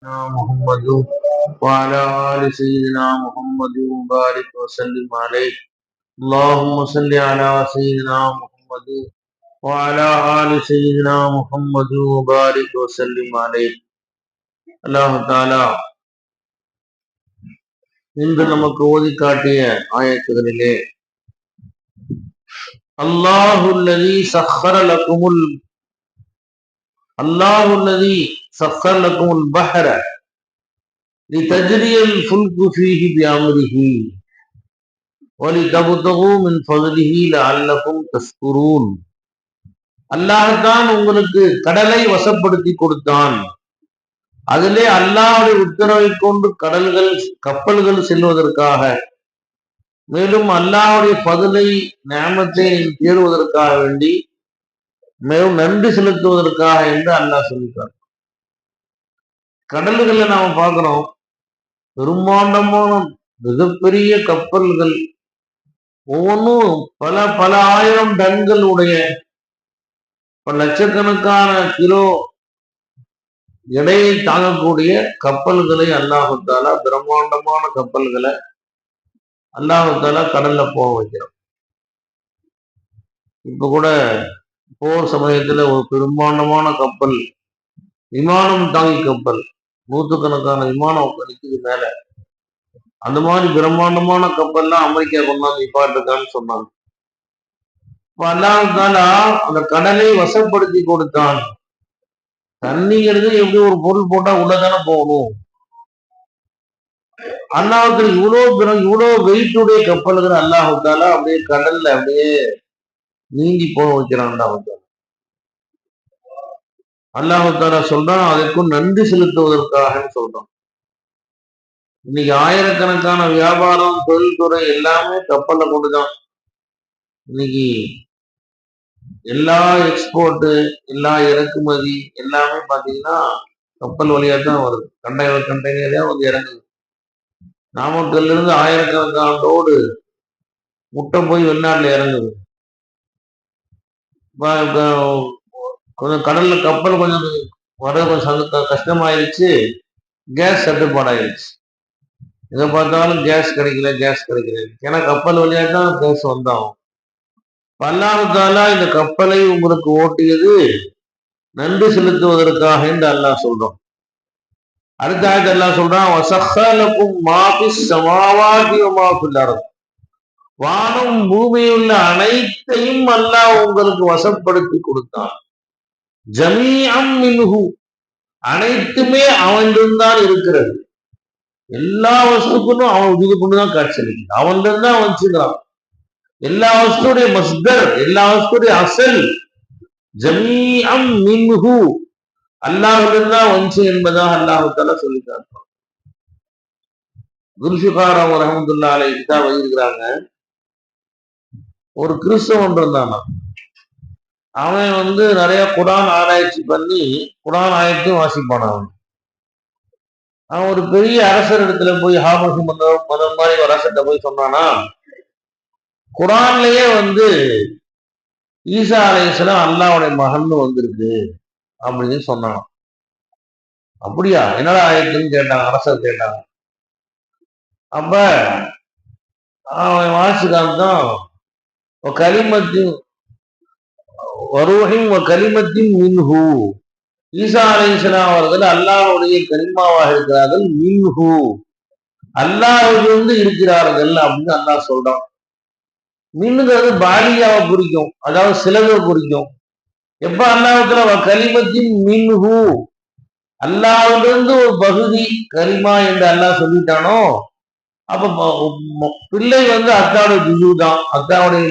محمد وعلى آل سيدنا محمد وبارك وسلم عليه. اللهم صل على سيدنا محمد وعلى آل سيدنا محمد وبارك وسلم عليه. அல்லாஹ் தாலா இன்று நமக்கு ஓதி காட்டிய ஆயத்துகளிலே அல்லாஹுல்லதி சக்கர லக்குமுல் பஹர لتجري الفلك فيه بأمره وَلِتَبْتَغُوا مِنْ فَضْلِهِ لَعَلَّكُمْ تَشْكُرُونَ. அல்லாஹ்தான் உங்களுக்கு கடலை வசப்படுத்தி கொடுத்தான். அதிலே அல்லாஹ்வுடைய உத்தரவை கொண்டு கப்பல்கள் செல்வதற்காக, மேலும் அல்லாஹ்வுடைய ஃபதுலை நிஅமத்தை தேடுவதற்காக வேண்டி, மேலும் நன்றி செலுத்துவதற்காக என்று அல்லாஹ் சொல்லிட்டார். கடல்களை நாம பார்க்கிறோம், பெரும்பாண்டமான மிகப்பெரிய கப்பல்கள், ஒவ்வொன்றும் பல பல ஆயிரம் டன்கள் உடைய, லட்சக்கணக்கான கிலோ எடையை தாங்கக்கூடிய கப்பல்களை அல்லாஹு தாலா, பிரம்மாண்டமான கப்பல்களை அல்லாஹு தாலா கடல்ல போக வைக்கிறோம். இப்ப கூட போர் சமயத்துல ஒரு பெரும்பாண்டமான கப்பல், விமானம் தாங்கி கப்பல், நூற்றுக்கணக்கான விமானம் நிற்குது மேல. அந்த மாதிரி பிரம்மாண்டமான கப்பல்லாம் அமெரிக்கா கொண்டாந்து நிப்பாட்டுக்கான்னு சொன்னாங்க. அல்லாஹ் தாலா அந்த கடலை வசப்படுத்தி கொடுத்தான். தண்ணிங்கிறது எப்படி ஒரு பொருள் போட்டா உள்ளதானே போகணும். அல்லாஹ்வுக்கு இவ்வளவு வெயிட்டுடைய கப்பல்கள் அல்லாஹ் தாலா அப்படியே கடல்ல அப்படியே நீந்தி போக வைக்கிறான். அல்லாஹ் தாலா சொல்றான், அதற்கும் நன்றி செலுத்துவதற்காக சொல்றான். இன்னைக்கு ஆயிரக்கணக்கான வியாபாரம், தொழில்துறை எல்லாமே கப்பல்ல கொண்டுதான். இன்னைக்கு எல்லா எக்ஸ்போர்ட், எல்லா இறக்குமதி எல்லாமே பாத்தீங்கன்னா கப்பல் வழியா தான் வருது. கண்டெய்னரா வந்து இறங்குது. நாமக்கல்ல இருந்து ஆயிரக்கணக்கான லோடு முட்டை போய் வெளிநாட்டுல இறங்குது. கொஞ்சம் கடல்ல கப்பல் கொஞ்சம் வர கொஞ்சம் கஷ்டமாயிருச்சு, கேஸ் தட்டுப்பாடாயிருச்சு. எதை பார்த்தாலும் கேஸ் கிடைக்கல. ஏன்னா கப்பல் வழியா தான் கேஸ் வந்தாகும். அல்லாஹ் தாலா இந்த கப்பலை உங்களுக்கு ஓட்டியது நன்றி செலுத்துவதற்காக என்று அல்லாஹ் சொல்றோம். அடுத்த ஆயத்துல அல்லாஹ் சொல்றான், வஸக்கலக்கும் மா ஃபிஸ் ஸமாவாதி வ மா ஃபில் அர்த். வானம் பூமியுள்ள அனைத்தையும் அல்லாஹ் உங்களுக்கு வசப்படுத்தி கொடுத்தான். ஜமீஅம் மின்ஹு, அனைத்துமே அவனிடம் இருக்கிறது. எல்லா வஸ்துக்களும் அவன் உதவி கொண்டுதான் காட்சியளிக்கிறான். அவனிடம் தான் வந்துச்சுக்கிறான். எல்லா வஸ்துடைய மஸ்தர், எல்லா வஸ்துடைய அசல் ஜமீஅம் மின்ஹு, அல்லாஹ்விடம் தான் வந்துச்சு என்பதாக அல்லாஹ் தஆலா சொல்லி காட்டுறான். குல்ஃபிகார் அவங்க ரஹ்மத்துல்லாஹி அலைஹி கிதாப் எழுதியிருக்கிறாங்க. ஒரு கிறிஸ்தவன் இருந்தானா, அவன் நிறைய குர்ஆன் ஆராய்ச்சி பண்ணி குர்ஆன் ஆயத்தையும் வாசிப்பான். அவன் ஒரு பெரிய அரசர் இடத்துல போய் ஹாமஸ் மதம் மாதிரி ஒரு அரசர்கிட்ட போய் சொன்னானா, குர்ஆன்லயே ஈசா அலைஹிஸ்ஸலாம் அல்லாஹ்வுடைய மகன் வந்திருக்கு அப்படின்னு சொன்னான். அப்படியா, என்னடா ஆயத்துன்னு கேட்டாங்க, அரசர் கேட்டாங்க. அப்ப அவன் வாசிக்காந்தான், கலிமத்தின் வருஹின் கலிமத்தின் மின்ஹு, ஈசா அலைஹிஸ்ஸலாம் அவர்கள் அல்லாஹ்வுடைய கலிமாவாக இருக்கிறார்கள். மின்ஹு, அல்லாஹ்விலிருந்து இருக்கிறார்கள் அப்படின்னு அல்லாஹ் சொல்றான். மின்னுங்கிறது பாலியாவை குறிக்கும், அதாவது சிலதை குறிக்கும். எப்ப அல்லாஹ்வுல கலிமத்தின் மின்ஹு, அல்லாஹ்விலிருந்து ஒரு பகுதி கலிமா என்று அல்லாஹ் சொல்லிட்டானோ, அப்ப பிள்ளை அத்தாவுடைய ஜுசு தான், அத்தாவுடைய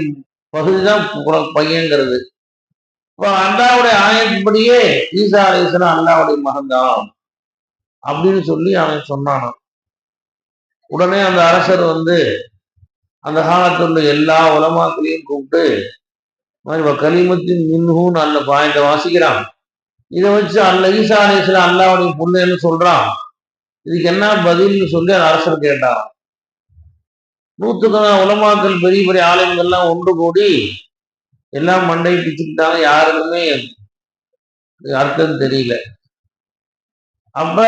பகுதி தான் பையன்கிறது. இப்ப அல்லாஹ்வுடைய ஆயத்தின்படியே ஈசா அலைஹிஸ்ஸலாம் அல்லாஹ்வுடைய மகன் தான் அப்படின்னு சொல்லி அவன் சொன்னானான். உடனே அந்த அரசர் அந்த காலத்தில் உள்ள எல்லா உலமாக்களையும் கூப்பிட்டு, கலிமத்தின் மின்ஹுன்னு அல்ல பாயத்தை வாசிக்கிறான். இதை வச்சு ஈசா அலைஹிஸ்ஸலாம் அல்லாஹ்வுடைய புள்ளைன்னு சொல்றான், இதுக்கு என்ன பதில்னு சொல்லி அந்த அரசர் கேட்டான். நூற்றுக்கணக்கான உலமாக்கள், பெரிய பெரிய ஆலயங்கள்லாம் ஒன்று கூடி எல்லாம் மண்டை பிச்சுக்கிட்டாங்க. யாருக்குமே அர்த்தம் தெரியல. அப்ப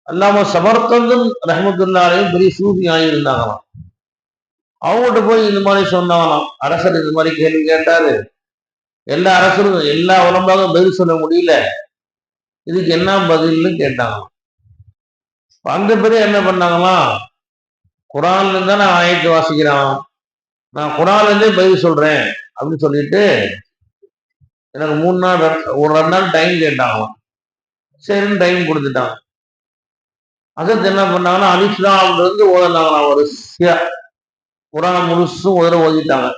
அல்லாம சமர்கந்தும் ரஹமத்துல்லாலையும் பெரிய சூஃபி ஆகியிருந்தாங்களாம். அவங்ககிட்ட போய் இந்த மாதிரி சொன்னாங்களாம், அரசர் இந்த மாதிரி கேள்வி கேட்டாரு, எல்லா அரசரும் எல்லா உடம்பாக பதில் சொல்ல முடியல, இதுக்கு என்ன பதில்னு கேட்டாங்களாம். அந்த பேர் என்ன பண்ணாங்களாம், குரான்ல இருந்தா நான் ஆயத்து வாசிக்கிறான், நான் குரான்ல இருந்தே பதில் சொல்றேன் அப்படின்னு சொல்லிட்டு எனக்கு 3 நாள் ஒரு 2 நாள் டைம் கேட்டாங்களாம். சரின்னு டைம் கொடுத்துட்டாங்க. அதற்கு என்ன பண்ணாங்கன்னா அலிஸ்லாம் இருந்து ஓதனாங்களாம். ஒரு குரான் முழுசும் ஒரு தடவை ஓதிட்டாங்க.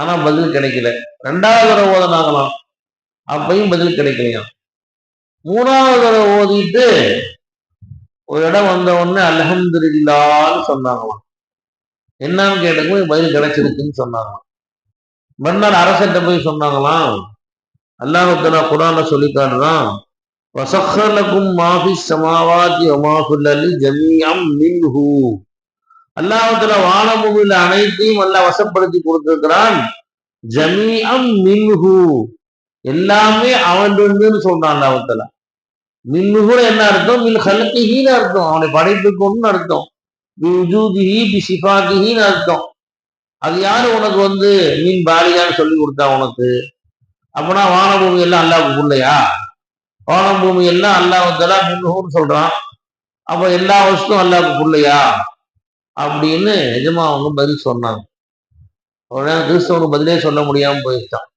ஆனா பதில் கிடைக்கல. 2வது தடவை ஓதனாங்களாம், அப்பையும் பதில் கிடைக்கலையாம். 3வது தடவை ஓதிட்டு ஒரு இடம் வந்த உடனே அல்ஹம்துலில்லாஹ்னு சொன்னாங்களாம். என்னன்னு கேட்டதுக்கு பதில் கிடைச்சிருக்குன்னு சொன்னாங்களாம். மறுநாள் அரசர்கிட்ட போய் சொன்னாங்களாம், அல்லாஹ் தஆலா குர்ஆன்ல சொல்லி காட்டுறான், வஸக்கர லக்கும் மா ஃபிஸ் ஸமாவாதி வ மா ஃபில் அர்தி ஜமீஅம் மின்ஹு. அல்லாஹ் தஆலா வானபூமியில அனைத்தையும் அல்லாஹ் வசப்படுத்தி கொடுத்திருக்கிறான். ஜமீஅம் மின்ஹு, எல்லாமே அவனிலிருந்துன்னு சொல்றான் அல்லாஹ் தஆலா. மின்ஹு என்ன அர்த்தம்? மின் ஹல்கிஹின்னு அர்த்தம், அவனுடைய படைப்புக்குன்னு அர்த்தம். பிவுஜூதிஹி பிசிஃபாத்திஹின்னு அர்த்தம். அது யாரு உனக்கு மீன் பாலியான்னு சொல்லி கொடுத்தா உனக்கு? அப்பனா வானபூமி எல்லாம் அல்லாஹ்வுக்கு இல்லையா? வானபூமி எல்லாம் அல்லாஹ் தஆலா மின்ஹுன்னு சொல்றான். அப்ப எல்லா வஸ்துவும் அல்லாஹ்வுக்கு இல்லையா அப்படின்னு எஜமா அவங்க பதில் சொன்னாங்க. உடனே கிறிஸ்தவனுக்கு பதிலே சொல்ல முடியாம போயிட்டான்.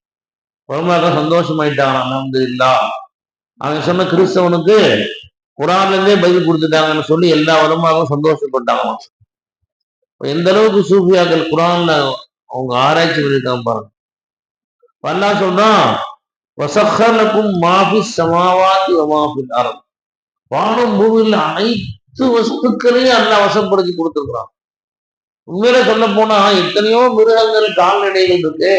பெருமாள் சந்தோஷமாயிட்டாங்க. அல்ஹம்துலில்லாஹ், அவன் சொன்ன கிறிஸ்தவனுக்கு குரான்ல இருந்தே பதில் கொடுத்துட்டாங்கன்னு சொல்லி எல்லா உலமாவும் சந்தோஷப்பட்டாங்க. எந்த அளவுக்கு சூஃபியாக்கள் குரான்ல அவங்க ஆராய்ச்சி பண்ணிருக்காங்க பாருங்க. அல்லாஹ் சொல்றான், வஸக்கர லக்கும் மா ஃபிஸ் ஸமாவாதி வ மா ஃபில் அர்த். வானம் பூமியில் அனைத்து வஸ்துக்களையும் அல்லாஹ் வசப்படுத்தி கொடுத்திருக்கிறான். உண்மையில சொல்ல போனா எத்தனையோ மிருகங்கள் கால்நடைகள் இருக்கு,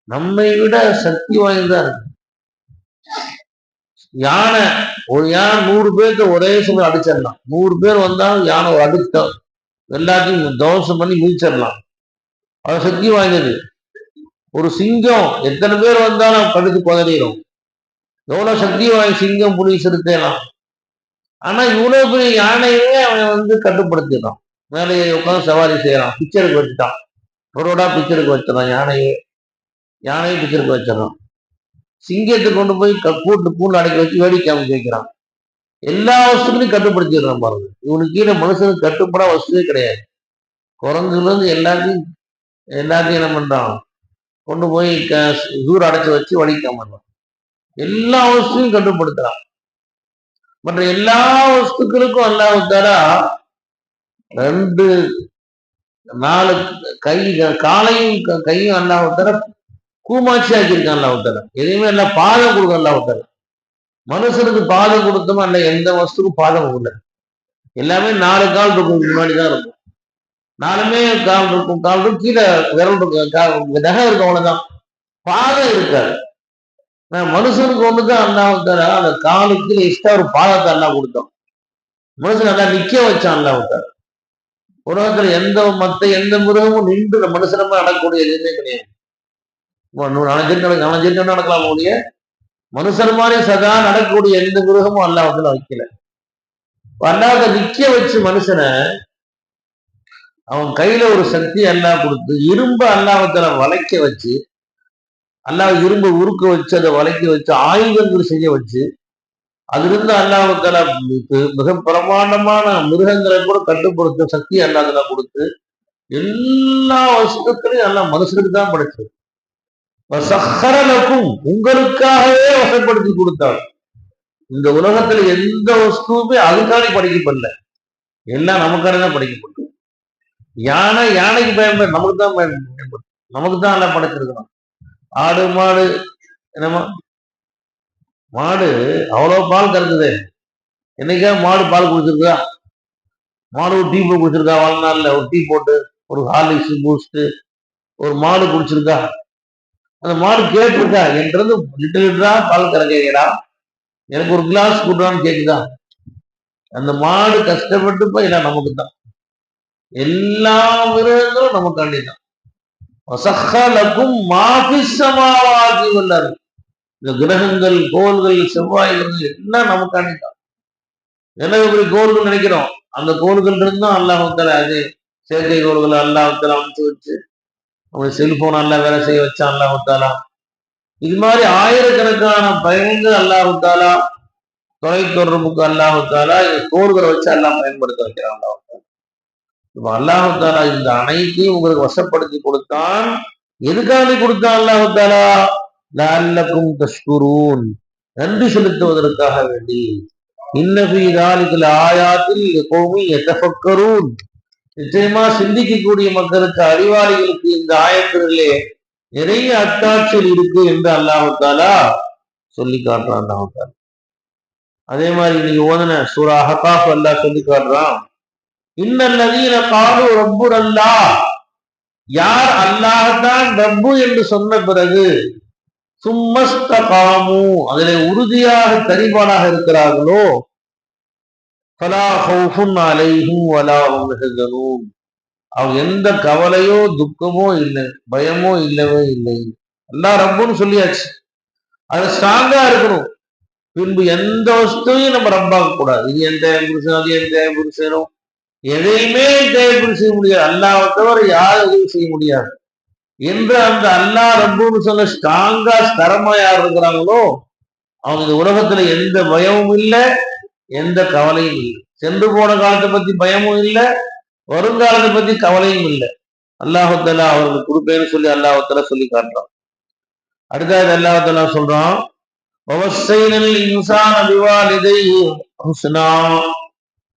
நம்மை விட சக்தி வாய்ந்ததா இருக்கு. யானை, ஒரு யானை 100 பேருக்கு ஒரே சமயம் அடிச்சிடலாம். 100 பேர் வந்தாலும் யானை அடுத்த எல்லாத்தையும் தோசம் பண்ணி மீச்சிடலாம். அது சக்தி வாய்ந்தது. ஒரு சிங்கம் எத்தனை பேர் வந்தாலும் கடுத்து குதறிடும். எவ்வளவு சக்தி வாய்ந்த சிங்கம், புலி, சிறுத்தைலாம். ஆனா இவ்வளவு பெரிய யானையே அவன் கட்டுப்படுத்திடுறான். மேலே உட்காந்து சவாரி செய்யறான். பிக்சருக்கு வச்சுட்டான், ரோடா பிக்சருக்கு வச்சிடறான். யானையை பிக்சருக்கு வச்சிடறான். சிங்கத்தை கொண்டு போய் கூண்டு அடக்கி வச்சு வேடிக்கை காமிச்சு வைக்கிறான். எல்லா வஸ்துக்களையும் கட்டுப்படுத்திடுறான் பாருங்க. இவனுக்கு கீழே மனுஷனுக்கு கட்டுப்பட வசதியே கிடையாது. குரங்குல இருந்து எல்லாத்தையும் என்ன பண்றான், கொண்டு போய் ஜூர் அடைச்சு வச்சு வடிக்க மாட்டான். எல்லா வஸ்துவையும் கட்டுப்படுத்துறான். மற்ற எல்லா வஸ்துக்களுக்கும் அல்லாஹ் தஆலா 2 4 கை, காலையும் கையும் அல்லாஹ் தஆலா கூமாட்சி ஆக்கியிருக்கான். அல்லாஹ் தஆலா எதையுமே எல்லாம் பாதம் கொடுக்கும். அல்லாஹ் தஆலா மனுஷனுக்கு பாதம் கொடுத்தோமா இல்ல, எந்த வஸ்துக்கும் பாதம் இல்லை. எல்லாமே 4 கால் இருக்கும், முன்னாடிதான் இருக்கும். 4மே கால் இருக்கும், கீழே விரல் இருக்கும், நகை இருக்கும், அவ்வளவுதான். பாதம் இருக்காது. மனுஷனுக்கு ஒண்ணுதான் அல்லாஹ் தஆலா அந்த காலுக்கு எக்ஸ்ட்ரா ஒரு பாதத்தை அல்லாஹ் கொடுத்தோம். மனுஷன் நல்லா நிக்க வச்சான் அல்லாஹ் தஆலா. உலகத்துல எந்த மிருகமும் நின்று மனுஷனமா நடக்கக்கூடிய எதுவுமே கிடையாது. நடக்கலாம் கூடிய மனுஷன் மாதிரி சதா நடக்கக்கூடிய எந்த மிருகமும் அல்லாஹ் வைக்கல. அல்லாஹ் நிக்க வச்சு மனுஷனை அவன் கையில ஒரு சக்தி அல்லாஹ் கொடுத்து, இரும்பு அல்லாஹ் தஆலா வளைக்க வச்சு, அல்லாஹ் இரும்பு உருக்க வச்சு, அதை வளைக்க வச்சு, ஆயுதங்கள் செய்ய வச்சு, அதிலிருந்து அல்லாஹ் தஆலா மிக பிரமாண்டமான மிருகங்களை கூட கட்டுப்படுத்த சக்தி அல்லாஹ் தஆலா கொடுத்து, எல்லா வஸ்துக்களையும் அல்லாஹ் மனுஷனுக்கு தான் படைச்சது. வஸக்கர லக்கும், உங்களுக்காகவே வசப்படுத்தி கொடுத்தார். இந்த உலகத்துல எந்த வஸ்துவுமே அதுக்காக படைக்கப்படல, எல்லாம் நமக்காக தான் படைக்கப்பட்டது. யானைக்கு பயன்படும், நமக்கு தான் பயன்படும், நமக்கு தான் எல்லாம் படைச்சிருக்கணும். ஆடு மாடு, என்னமா மாடு அவ்வளவு பால் கறக்குது. என்னைக்கா மாடு பால் குடிச்சிருக்கா? மாடு ஒரு டீ போட்டு குடிச்சிருக்கா? வாழ்நாள்ல ஒரு டீ போட்டு, ஒரு ஹார்லிக்ஸ், பூஸ்ட் ஒரு மாடு குடிச்சிருக்கா? அந்த மாடு கேட்டிருக்கா என்றது லிட்டரா பால் கறக்கிறா, எனக்கு ஒரு கிளாஸ் கொடுறான்னு கேக்குதா? அந்த மாடு கஷ்டப்பட்டு போய் எல்லாம் நமக்கு தான். எல்லா மிருகங்களும் நமக்காண்டி தான். வஸக்கலக்கும் மா ஃபிஸ் ஸமாவாதி வல் அர்த். இந்த கிரகங்கள், கோள்கள், செவ்வாய்கள் எல்லாம் நமக்காண்டி தான். என்ன இப்படி கோள்கள் நினைக்கிறோம், அந்த கோள்கள் இருந்தும் அல்லாஹ் அது செயற்கை கோள்கள் அல்லாஹ் அமைச்சு வச்சு அவங்க செல்போன் எல்லாம் வேலை செய்ய வச்சா அல்லாஹ். இது மாதிரி ஆயிரக்கணக்கான பயன்கள் அல்லாஹ் தொலைத்தொடர்புக்கு அல்லாஹாலா கோள்களை வச்சு எல்லாம் பயன்படுத்த வைக்கிறான் அல்லாஹாலா. இந்த அனைத்தையும் உங்களுக்கு வசப்படுத்தி கொடுத்தான். எதுக்காக கொடுத்தான் அல்லாஹாலா? லஅல்லக்கும் தஷ்குரூன், நன்றி செலுத்துவதற்காக வேண்டி. இன்னஃபீ ஸாலிகல் ஆயாத்தில் லிகௌமி யதஃபக்கரூன், நிச்சயமா சிந்திக்கக்கூடிய மக்களுக்கு, அறிவாளிகளுக்கு இந்த ஆயத்திலே நிறைய அத்தாட்சிகள் இருக்கு என்று அல்லாஹாலா சொல்லி காட்டுறான். அல்லாஹாலா அதே மாதிரி நீங்க ஓதுன சூரா அஹ்காஃப் அல்லாஹ் சொல்லி காட்டுறான், இன்னல்லதீன காலு ரப்புர் அல்லாஹ், யார் அல்லாஹ்தான் ரப்பு என்று சொன்ன பிறகு சும்மஸ்தகாமு, அதிலே உறுதியாக தரிபானாக இருக்கிறார்களோ, ஃபலா ஹௌஃபுன் அலைஹிம் வலா ஹும் யஹ்சனூன், அவங்க எந்த கவலையோ துக்கமோ இல்லை, பயமோ இல்லவே இல்லை. அல்லாஹ் ரப்புன்னு சொல்லியாச்சு, அது ஸ்ட்ராங்கா இருக்கணும். பின்பு எந்த வஸ்துவையும் நம்ம ரப்பாக்க கூடாது. இது என் தேவைப்படுசனும், அது என் தேவைப்படுசனும், எதையுமே தேவைப்படி செய்ய முடியாது. அல்லாஹ்வை தவிர யாரும் எதுவும் செய்ய முடியாது என்று அந்த அல்லாஹ் ரப்புன்னு சொல்ல ஸ்ட்ராங்கா ஸ்தரமா யார் இருக்கிறாங்களோ, அவங்க இந்த உலகத்துல எந்த பயமும் இல்லை, எந்த கவலையும் இல்லை. சென்று போன காலத்தை பத்தி பயமும் இல்லை, வருங்காலத்தை பத்தி கவலையும் இல்லை. அல்லாஹாலா அவர்களுக்கு கொடுப்பேன்னு சொல்லி அல்லாஹாலா சொல்லி காட்டுறான். அடுத்தது அல்லாஹாலா சொல்றான்,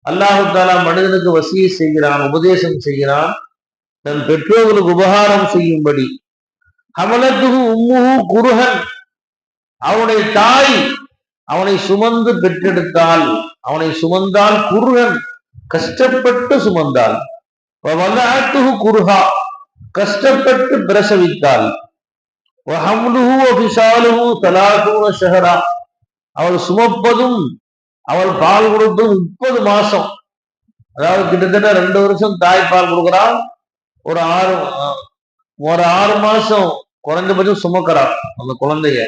அல்லாஹாலா மனிதனுக்கு வசியை செய்கிறான், உபதேசம் செய்கிறான், தன் பெற்றோர்களுக்கு உபகாரம் செய்யும்படி. ஹமலத்துஹு உம்முஹு குருஹன், அவனுடைய தாய் அவனை சுமந்து பெற்றெடுத்தால், அவனை சுமந்தால், குருஹன் கஷ்டப்பட்டு சுமந்தால், வலஅத்துஹு குருஹா கஷ்டப்பட்டு பிரசவித்தாள், வஹம்லுஹு வஃபிசாலுஹு 30 ஷஹரா, அவள் சுமப்பதும் அவள் பால் கொடுப்பதும் 30 மாசம். அதாவது கிட்டத்தட்ட 2 வருஷம் தாய் பால் கொடுக்குறான், ஒரு 6 மாசம் குறைந்தபட்சம் சுமக்கிறான் அந்த குழந்தைய.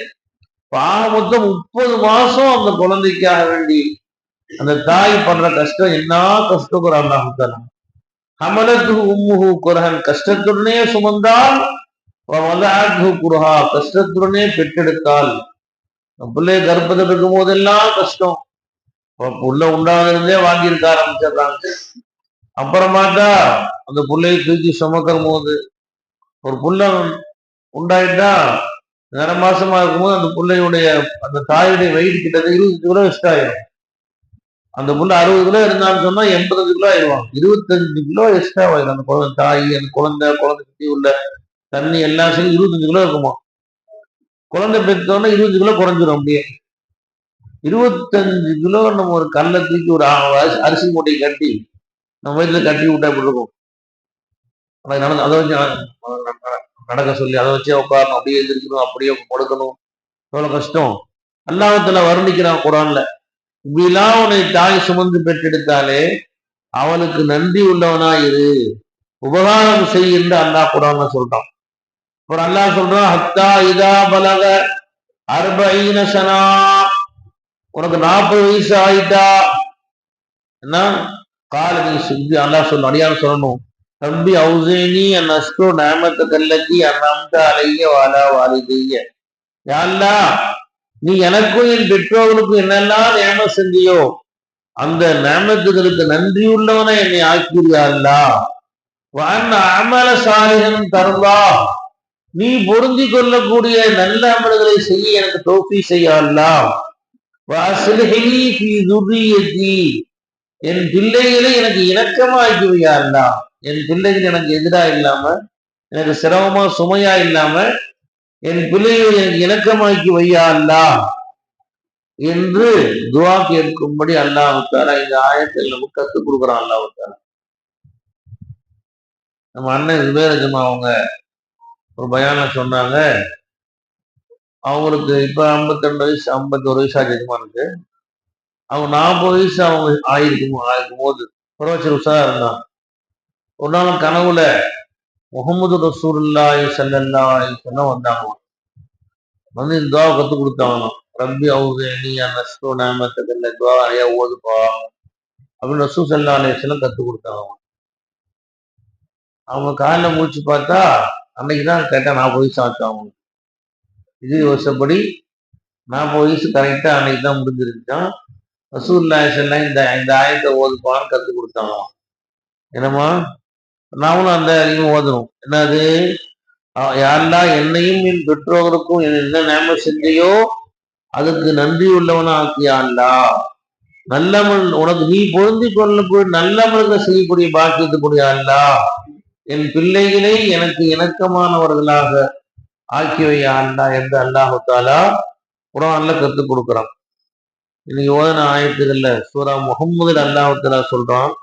ஆக மொத்தம் 30 மாசம் அந்த குழந்தைக்காக வேண்டி அந்த தாய் பண்ற கஷ்டம் என்ன கஷ்டப்படுறான். ஹமலத்துஹு உம்முஹு குர்ஹன், கஷ்டத்துடனே சுமந்தால், வலஅத்துஹு குர்ஹா கஷ்டத்துடனே பெற்றெடுத்தால். பிள்ளைய கர்ப்பத்தில் இருக்கும் போதெல்லாம் கஷ்டம், புள்ள உண்டானதுலேருந்தே வாங்கியிருக்க ஆரம்பிச்சிடுறாங்க. அப்புறமாட்டா அந்த பிள்ளையை தூக்கி சுமக்கிற போது, ஒரு புள்ள உண்டாயிட்டா 2 மாசமா இருக்கும்போது அந்த பிள்ளையுடைய அந்த தாயுடைய வெயிட் கிட்டத்தட்ட 20 கிலோ எக்ஸ்ட்ரா ஆயிரும். அந்த புள்ள 60 கிலோ இருந்தான்னு சொன்னா 85 கிலோ ஆயிடுவாங்க. 25 கிலோ எக்ஸ்ட்ரா ஆயிரும் அந்த குழந்தை. தாய், அந்த குழந்தை சுத்தி உள்ள தண்ணி எல்லாம் சேர்ந்து 25 கிலோ இருக்குமா. குழந்தை பெற்றோன்னா 20 கிலோ குறைஞ்சிரும். அப்படியே 25 கிலோ நம்ம ஒரு கல்லை தூக்கி ஒரு அரிசி மூட்டையை கட்டி நம்ம வயிற்றுல கட்டி விட்டா எப்படி இருக்கும். அதை வச்சு நடக்க சொல்லி அதை வச்சே உட்காரணும், அப்படியே எதிர்க்கணும், அப்படியே கொடுக்கணும், எவ்வளவு கஷ்டம். அல்லாஹ்வுத்தாலா வர்ணிக்கிறான் குர்ஆன்ல, இப்படிலாம் உன்னை தாய் சுமந்து பெற்றெடுத்தாலே அவளுக்கு நன்றி உள்ளவனா இரு, உபகாரம் செய் என்று அல்லாஹ் குர்ஆன்ல சொல்றான். அப்புறம் அல்லாஹ் சொல்றான், ஹத்தா இதா பலக 40 சனா, உனக்கு 40 வயசு ஆயிட்டா என்ன கால நீ சுத்தி அல்லாஹ் சொல்ல அடியான்னு சொல்லணும், ரப்பி அவுஸினி அன் அஷ்குர நிஅமத்தக அல்லதி அன்அம்த அலைய வஅலா வாலிதைய, யா அல்லாஹ் நீ எனக்கும் என் பெற்றோர்களுக்கும் என்னெல்லாம் நியமத் செஞ்சியோ அந்த நியமத்துகளுக்கு நன்றியுள்ளவனை என்னை ஆக்கிறியா அல்லாஹ். வஅன் அமல சாலிஹன் தர்லா, நீ பொருந்தி கொள்ளக்கூடிய நல்ல அமல்களை செய்ய எனக்கு தௌஃபீக் செய்ய அல்லாஹ். வஅஸ்லிஹ் லீ ஃபீ ذُرِّيَّتِي, என் பிள்ளைகளை எனக்கு இணக்கமாக்கி வையா அல்லாஹ். என் பிள்ளைகள் எனக்கு எதிரா இல்லாம, எனக்கு சிரமமா சுமையா இல்லாம என் பிள்ளைகளை எனக்கு இணக்கமாக்கி வையா அல்லாஹ் என்று துஆ கேட்கும்படி அல்லாஹ் தஆலா இந்த ஆயத்தில் நமக்கு கற்றுக் கொடுக்குறான். அல்லாஹ் தஆலா நம்ம அண்ணன் ஜுபைர் அவங்க ஒரு பயான்ல சொன்னாங்க, அவங்களுக்கு இப்ப 52 வயசு 51 வயசு ஆச்சு எஜமானுக்கு. அவங்க 40 வயசு அவங்க ஆயிருக்கும் போது புரவச்சர் உஷா இருந்தான். ஒரு நாள் கனவுல முஹம்மது ரசூலுல்லாஹி ஸல்லல்லாஹு அலைஹி வஸல்லம் வந்தாங்க. வந்து இந்த துஆ கற்றுக் கொடுத்தாங்களாம். ரப்பி அவுஸினி அன் அஷ்குர நிஅமத்தக, இந்த துஆ நிறைய ஓதுப்பா, அப்படின்னு ரசூல் ஸல்லல்லாஹு அலைஹி வஸல்லம் கற்றுக் கொடுத்தாங்க. அவங்க காலில் மூச்சு பார்த்தா அன்னைக்குதான் கேட்டேன் 40 வயசு ஆச்சாங்க. இது வருஷப்படி 40 வயசு கரெக்டா அன்னைக்கு தான் முடிஞ்சிருச்சான். ரசூலுல்லாஹி ஸல்லல்லாஹு அலைஹி வஸல்லம் இந்த ஆயத்தை ஓதுப்பான்னு கற்றுக் கொடுத்தாங்க. என்னம்மா நாமளும் அந்த அறிவு ஓதணும். என்னது? யாரெல்லாம் என்னையும் என் பெற்றோருக்கும் என்ன நேம செஞ்சையோ அதுக்கு நன்றி உள்ளவனா ஆக்கியா அல்லா. நல்லமல் உனக்கு நீ பொருந்தி கொள்ளக்கூடிய நல்லமல்களை செய்யக்கூடிய பாக்கியத்துக்கூடிய அல்லா, என் பிள்ளைகளை எனக்கு இணக்கமானவர்களாக ஆக்கி வையா அல்லா என்று அல்லாஹு தாலா குர்ஆன்ல கற்றுக் கொடுக்குறான். இன்னைக்கு ஓதன ஆயத்துகள்ல சூரா முஹம்மதுல அல்லாஹு தாலா சொல்றான்,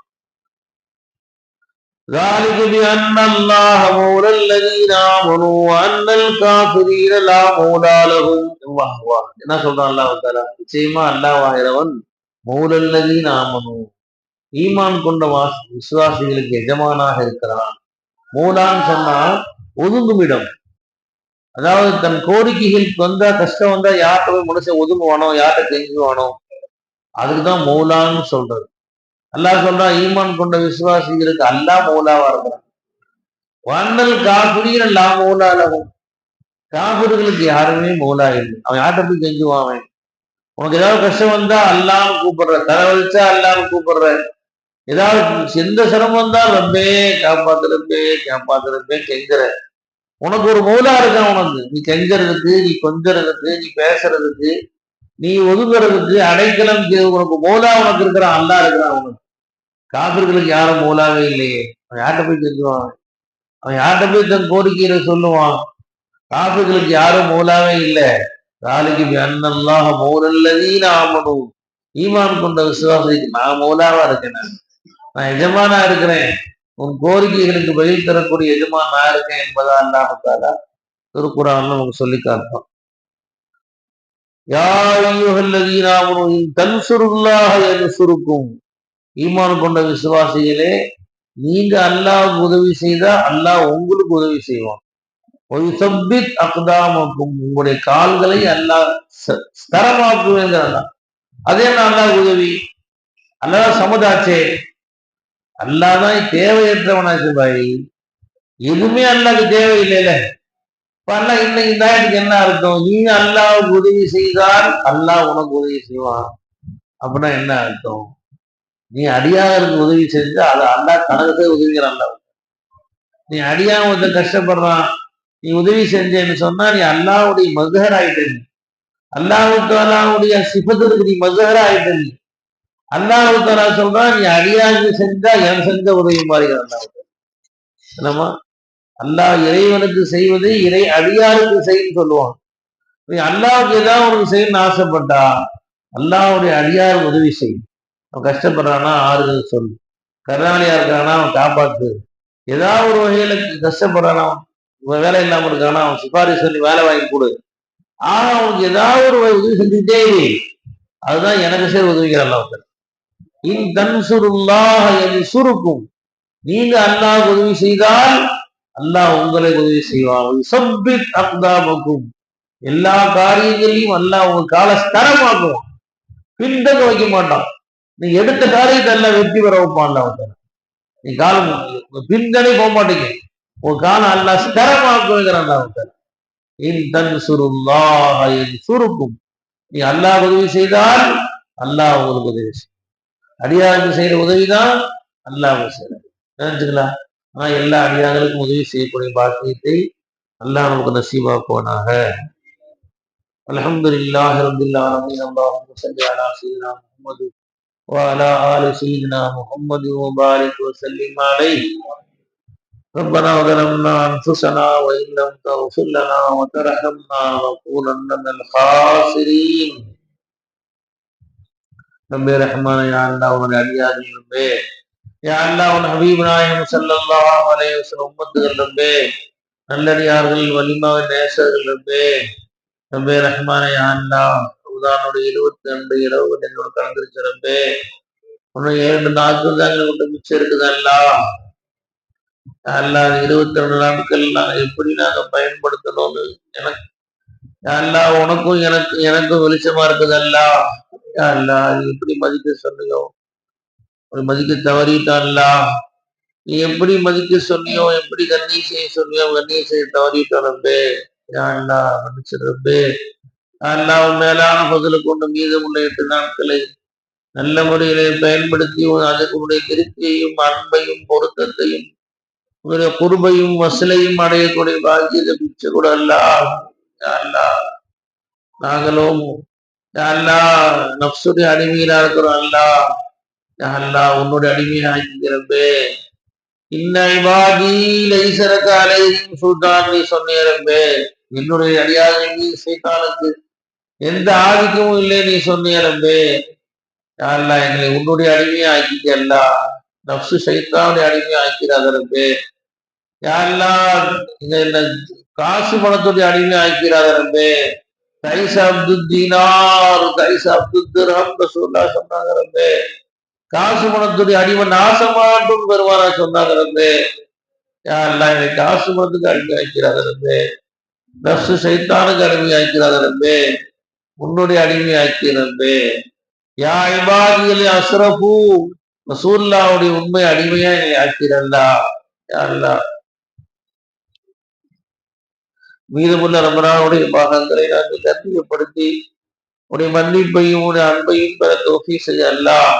ذلك بأن الله مولى الذين آمنوا وأن الكافرين لا مولى لهم. என்ன சொல்றான் அல்லாஹ் தஆலா? நிச்சயமா அல்லாஹ்வாகிறவன் மௌலல்லதீன ஆமனு, ஈமான் கொண்ட விசுவாசிகளுக்கு எஜமானாக இருக்கிறான். மூலான்னு சொன்னா ஒதுங்குமிடம். அதாவது தன் கோரிக்கைகளுக்கு வந்தா கஷ்டம் வந்தா யார்கிட்ட போய் மனுஷன் ஒதுங்குவானோ, யார்கிட்ட கெஞ்சுவானோ, அதுக்குதான் மௌலான்னு சொல்றது. அல்லாஹ் சொல்றான் ஈமான் கொண்ட விசுவாசிகளுக்கு அல்லாஹ் மௌலாவா இருக்கிறான். வண்ணல் காஃபிரீன லா மௌலா லஹும், காஃபிர்களுக்கு யாருமே மௌலா இல்லை. அவன் யார்கிட்ட போய் கெஞ்சுவான்? உனக்கு ஏதாவது கஷ்டம் வந்தா அல்லாஹ்னு கூப்பிடுற, தலைவலிச்சா அல்லாஹ்னு கூப்பிடுற, ஏதாவது எந்த சிரமம் வந்தா ரப்பே காப்பாத்துறப்பே காப்பாத்துறப்பே கெஞ்சுற. உனக்கு ஒரு மௌலா இருக்கான். உனக்கு நீ கெஞ்சறதுக்கு, நீ கொஞ்சறதுக்கு, நீ பேசுறதுக்கு, நீ ஒதுங்குறதுக்கு, அடைக்கலம் உனக்கு மௌலா உனக்கு இருக்கிறான், அல்லாஹ் இருக்கிறான் உனக்கு. காபிர்களுக்கு யாரும் மௌலாவே இல்லையே. அவன் யார்கிட்ட போய் கெஞ்சுவான்? அவன் யார்கிட்ட போய் தன் கோரிக்கையில சொல்லுவான்? காபிர்களுக்கு யாரும் மௌலாவே இல்லை. நாளைக்கு அன்னல்லாஹ மௌலல்லதீன ஆமனு, ஈமான் கொண்ட விசுவாசிக்கு நான் மௌலாவா இருக்கேன், நான் எஜமானா இருக்கிறேன், உன் கோரிக்கைகளுக்கு பதில் தரக்கூடிய எஜமான் நான் இருக்கேன் என்பதா அல்லாஹ் தஆலா திருக்குர்ஆன்ல நமக்கு சொல்லி காட்டுறோம். யா அய்யுஹல்லதீன ஆமனு இன் தன்சுருல்லாஹ யன்சுருக்கும், ஈமான் கொண்ட விசுவாசிகளே, நீங்க அல்லாஹ்வுக்கு உதவி செய்தா அல்லாஹ் உங்களுக்கு உதவி செய்வான். அக்தாமக்கும், உங்களுடைய கால்களை அல்லாஹ் ஸ்தரமாக்குவேங்கிறான். அதே அல்லாஹ் உதவி, அல்லாஹ் சமுதாச்சே, அல்லாஹ் தேவையற்றவனாச்சு பாய். எதுவுமே அல்லாஹ்க்கு தேவையில்லைல. இப்ப அல்லாஹ் இன்னைக்கு இந்த ஆயத்துக்கு என்ன அர்த்தம்? நீ அல்லாஹ்வுக்கு உதவி செய்தால் அல்லாஹ் உனக்கு உதவி செய்வான் அப்படின்னா என்ன அர்த்தம்? நீ அடியாருக்கு உதவி செஞ்சா அது அல்லாஹ் தனக்கு உதவிக்கிறான். நீ அடியான் ஒருத்தர் கஷ்டப்படுறான், நீ உதவி செஞ்சேன்னு சொன்னா நீ அல்லாஹ்வுடைய மஸ்ஹர் ஆயிட்ட. நீ அல்லாஹ் தஆலாவுடைய சிஃபத்துக்கு நீ மஸ்ஹர் ஆயிட்ட. நீ அல்லாஹ் தஆலா சொல்றான் நீ அடியாருக்கு செஞ்சா என் செஞ்ச உதவி மாறுகிறான். என்னமா அல்லாஹ் இறைவனுக்கு செய்வதை இறை அடியாருக்கு செய்யன்னு சொல்லுவான். நீ அல்லாஹ்வுக்கு ஏதாவது உனக்கு செய்யணும்னு ஆசைப்பட்டா அல்லாஹ்வுடைய அடியாருக்கு உதவி செய்யும். அவன் கஷ்டப்படுறானா ஆறுதல் சொல்லு, கருணாநிதியா இருக்கானா அவன் காப்பாத்து, ஏதாவது ஒரு வகையில கஷ்டப்படுறானா, வேலை இல்லாம இருக்கானா அவன் சிபாரிசு சொல்லி வேலை வாங்கி கொடு. அவனுக்கு ஏதாவது ஒரு உதவி செஞ்சுக்கிட்டே இரு. அதுதான் எனக்கு சேர் உதவிக்கிறான் ஒருத்தர். இன் தன்சுருல்லாஹ யன்சுருக்கும், நீங்க அல்லாஹ் உதவி செய்தால் அல்லாஹ் உங்களை உதவி செய்வான். யுஸப்பித் அக்தாமக்கும், எல்லா காரியங்களையும் அல்லாஹ் உங்க கால ஸ்தரமாக்குவான், பின்தங்க வைக்க மாட்டான். நீ எடுத்த காரியத்தை எல்லாம் வெற்றி பெற வைப்பான். நீ காலம் பின்தனே போக மாட்டீங்க, உன் காலம் அல்லாஹ் ஸ்தரமாக்குவேங்கிறான். இன் தன்சுருல்லாஹ யன்சுருக்கும், நீ அல்லாஹ் உதவி செய்தால் அல்லாஹ் உங்களுக்கு உதவி செய்யும். அடியாருக்கு செய்யற உதவிதான் அல்லாஹ் செய்யறது. நினைச்சுக்கலாம். ஆனா எல்லா அடியார்களுக்கும் உதவி செய்யக்கூடிய பாக்கியத்தை அல்லாஹ் நமக்கு நசீபாக்குவானாக. அல்ஹம்துலில்லாஹி ரப்பில் ஆலமீன். அல்லாஹும்ம ஸல்லி அலா ஸய்யிதினா முஹம்மது வ அலா ஆலி ஸய்யிதினா முஹம்மது வ பாரிக் வ ஸல்லிம் அலைஹி. ربنا ظلمنا أنفسنا وإن لم تغفر لنا وترحمنا لنكونن من الخاسرين. ரப்பே ரஹ்மான, யா அல்லாஹ் உன்னுடைய அடியார்கள் ரப்பே, யா அல்லாஹ் உன் ஹபீப் நாயகம் ஸல்லல்லாஹு அலைஹி வஸல்லம் உம்மத்துகள் ரப்பே, நல்லடியார்கள் வலிமாவின் நேசர்கள் ரப்பே, ரப்பே ரஹ்மான, யா அல்லாஹ் ரமதானுடைய 22 இரவுகள் என்னோட கலந்துருச்சு ரப்பே. இன்னும் 7 நாட்கள் தான் எங்களை விட்டு மிச்சம் இருக்குது அல்லாஹ். அல்லாஹ் 22 நாட்கள் நாங்கள் எப்படி நாங்கள் பயன்படுத்தணும்னு எனக்கு அல்லாஹ் உனக்கும் எனக்கும் வெளிச்சமா இருக்குது அல்லாஹ். அல்லாஹ் எப்படி மதிக்க சொன்னியோ மதிக்க தவறிட்டான்லா, நீ எப்படி மதிக்க சொன்னியோ, எப்படி கண்ணிய செய்ய சொன்னியோ கண்ணிய செய்ய தவறிட்டான் ரப்பே. யா அல்லாஹ் மன்னிச்சிடு ரப்பே. அல்லாஹ் மேலான பதில கொண்டு மீதமுள்ள 8 நாட்களை நல்ல முறையிலே பயன்படுத்தி அதுக்கு உன்னுடைய திருப்தியையும் அன்பையும் பொருத்தத்தையும் உன்னுடைய குருபையும் வசலையும் அடையக்கூடிய பாக்கியத்தை பிச்சை கூட அல்லாஹ். யா அல்லாஹ் நாங்களும் யா அல்லாஹ் நப்சுடைய அடிமையிலா இருக்கிறோம் அல்லாஹ். யா அல்லாஹ் உன்னுடைய அடிமையை ஆக்கிக்கிறப்பே. இன்ன இபாதி லைஸ லக அலைஹிம் சுல்தான் நீ சொன்னீரப்பே. என்னுடைய அடியார்கள் மீது சைத்தானுக்கு எந்த ஆதிக்கமும் இல்லை நீ சொன்னீரப்பே. யா அல்லாஹ் எங்களை உன்னுடைய அடிமையை ஆக்கிக்க அல்லாஹ். நப்சு சைத்தானுடைய அடிமையை ஆக்கிறாதரப்பே. யா அல்லாஹ் இந்த காசு பணத்துடைய அடிமை ஆக்கிறாதரப்பே. கைச அப்துல் தீனார் கைச அப்துல் திர்ஹம் ரசூலுல்லாஹ் சொன்னாங்க. காசு பணத்துடைய அடிமை நாசமாட்டும் பெறுவாரா சொன்னாங்க. யா அல்லாஹ் என்னை காசு பணத்துக்கு அடிமை ஆக்கிறாதரப்பே. நப்சு சைத்தானுக்கு அடிமை ஆக்கிறாதரப்பே. உன்னுடைய அடிமை ஆக்கிறப்பே. யா இபாதில் அஸ்ரஃபு ரசூலுல்லாஹ்வுடைய உண்மை அடிமையா என்னை ஆக்கிறல்லா. யா அல்லாஹ் மீதமுள்ள ரமலானுடைய பாகங்களை நாங்கள் கண்ணியப்படுத்தி உடைய மன்னிப்பையும் உடைய அன்பையும் பெற தௌஃபீக் செய்ய அல்லாஹ்.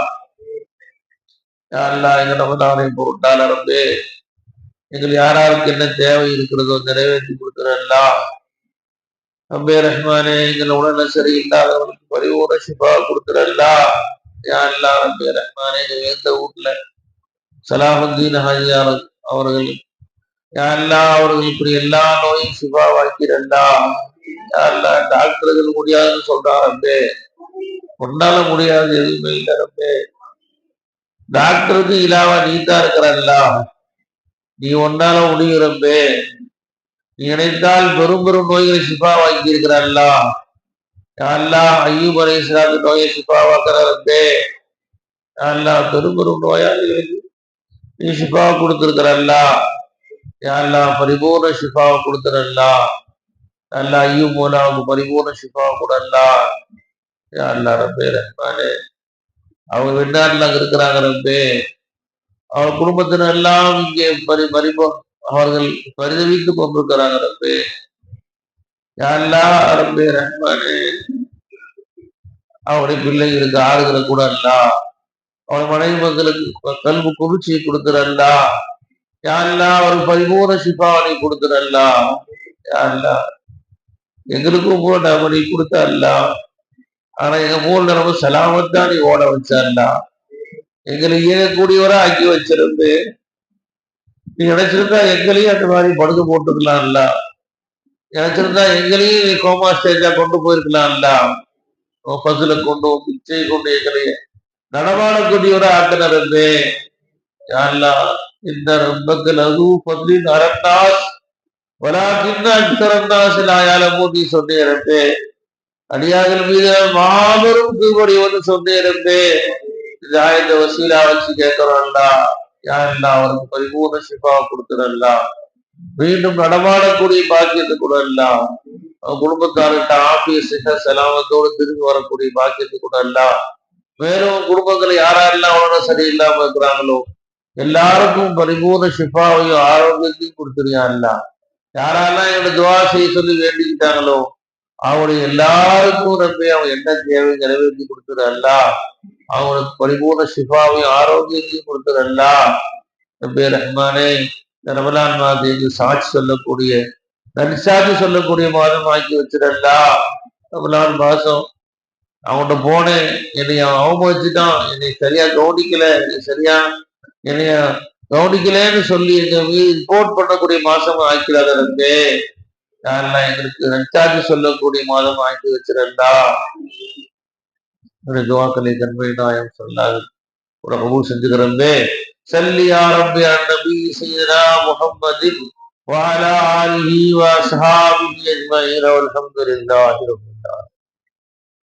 யா அல்லாஹ் எங்க ரமலானை பொருட்டால ரப்பே. எங்கள் யாராருக்கு என்ன தேவை இருக்கிறதோ நிறைவேற்றி கொடுக்கிற அல்லாஹ். ரப்பே ரஹ்மானே எங்கள் உடல்ல சரியில்லாதவர்களுக்கு பரிபூர்ண ஷிஃபா கொடுக்கிற அல்லாஹ். யா அல்லாஹ் ரப்பே ரஹ்மானே எந்த வீட்டுல சலாஹுத்தீன் ஹாஜியார் அவர்கள் யா அல்லாஹ் அவர்கள் இப்படி எல்லா நோயும் ஷிஃபா வாக்கிறல்லா. யா அல்லாஹ் டாக்டர்கள் முடியாதுன்னு சொல்றான் ரப்பே. உன்னால முடியாது எதுவுமே இல்லை ரப்பே. டாக்டருக்கு இலாவா நீதான் இருக்கிறல்லா. நீ ஒன்னால முடியும் ரப்பே. நீ நினைத்தால் பெரும் பெரும் நோய்களை ஷிஃபா வாக்கி இருக்கிறல்லா. யா அல்லாஹ் அய்யூப் அலைஹிஸ்ஸலாத்து நோயை ஷிஃபா வாக்குற ரப்பே. யா அல்லாஹ் பெரும் பெரும் நோயாளிகளுக்கு நீ ஷிஃபா கொடுத்திருக்கிறல்லா. யா அல்லாஹ் பரிபூர்ண ஷிஃபாவை கொடுத்துறல்லா. அல்லாஹ் அய்யூப் மௌலாவுக்கு பரிபூர்ண ஷிஃபாவை கொடுல்லா. யா அல்லாஹ் ரப்பே ரஹ்மானே அவங்க வெளிநாட்டுல அங்க இருக்கிறாங்க ரப்பே. அவங்க குடும்பத்தினர் எல்லாம் இங்கே அவர்கள் பரிதவித்து கொண்டிருக்கிறாங்க ரப்பே. யா அல்லாஹ் ரப்பே ரஹ்மானே அவருடைய பிள்ளைகளுக்கு ஆறுதல கூட அல்லா. அவன் மனைவி மக்களுக்கு கல்வி குளிர்ச்சியை கொடுத்துறல்லா. யா அல்லாஹ் ஒரு பரிபூர்ண ஷிஃபாவை கொடுத்துறல்லா. யா அல்லாஹ் எங்களுக்கும் கூட நீ கொடுத்த அல்லா. ஆனா எங்க மூணு நம்ம சலாமத்தா நீ ஓட வச்சல்லா. எங்களை இயங்கக்கூடியவரா ஆக்கி வச்சிருந்து நீ நினைச்சிருந்தா எங்களையும் அந்த மாதிரி படுக்க போட்டுக்கலாம்ல. நினைச்சிருந்தா எங்களையும் நீ கோமா ஸ்டேஜா கொண்டு போயிருக்கலாம்ல. பசுல கொண்டு பிச்சை கொண்டு எங்களைய நடமாடக்கூடியவரா ஆக்கினருந்து. யா அல்லாஹ் இந்த ரப்பக்கல் அது பத்லின் அரண்டாஸ் வலாக்கின்ன அக்ஸரன்னாஸ் லா யஅலமூன் நீ சொன்னீரப்பே. அடியார்கள் மீது மாபெரும் கிருபையோடு சொன்னீரப்பே. இந்த ஆயத்தை வசீலா வச்சு கேட்கிறோம்ல. யா அல்லாஹ் அவருக்கு பரிபூர்ண ஷிஃபாவை கொடுத்துறல்லா. மீண்டும் நடமாடக்கூடிய பாக்கியத்தை கூட அல்லா. குடும்பத்தார்கிட்ட ஆபிய சிக செலாமத்தோடு திரும்பி வரக்கூடிய பாக்கியத்தை கூட அல்லா. மேலும் குடும்பங்களை யாரெல்லாம் அவ்வளோ சரியில்லாம இருக்கிறாங்களோ எல்லாருக்கும் பரிபூர்ண ஷிஃபாவையும் ஆரோக்கியத்தையும் கொடுத்துறியா அல்லா. யாரெல்லாம் என்னோட துவா செய்ய சொல்லி வேண்டிக்கிட்டாங்களோ அவங்களுடைய எல்லாருக்கும் நம்பி அவங்க என்ன தேவை நிறைவேற்றி கொடுத்துறல்லா. அவங்களுக்கு பரிபூர்ண ஷிஃபாவையும் ஆரோக்கியத்தையும் கொடுத்துறல்லா. ரப்பே ரஹ்மானே இந்த ரமலான் மாதத்துக்கு சாட்சி சொல்லக்கூடிய நன்சாட்சி சொல்லக்கூடிய மாதம் ஆக்கி வச்சிடல்லா. ரமலான் மாசம் அவன்கிட்ட போனேன், என்னை அவமதிச்சுட்டான், என்னை சரியா கவனிக்கல, சரியா என்னைய கவனிக்கலன்னு சொல்லி எங்க மீது ரிப்போர்ட் பண்ணக்கூடிய மாசம் ஆக்கிறாத ரப்பே. யாரெல்லாம் எங்களுக்கு நன்சாட்சி சொல்லக்கூடிய மாதம் ஆக்கி வச்சிடல்லா. துவாக்களை தன்மை நாயம் சொல்லாது கூட கபூல் செஞ்சுக்கிறே. சல்லி யா ரப்பி அன் நபி சய்யிதனா முஹம்மதின் வஅலா ஆலிஹி வஅஸ்ஹாபிஹி அஜ்மஈன் வல்ஹம்துலில்லாஹி ரப்பில்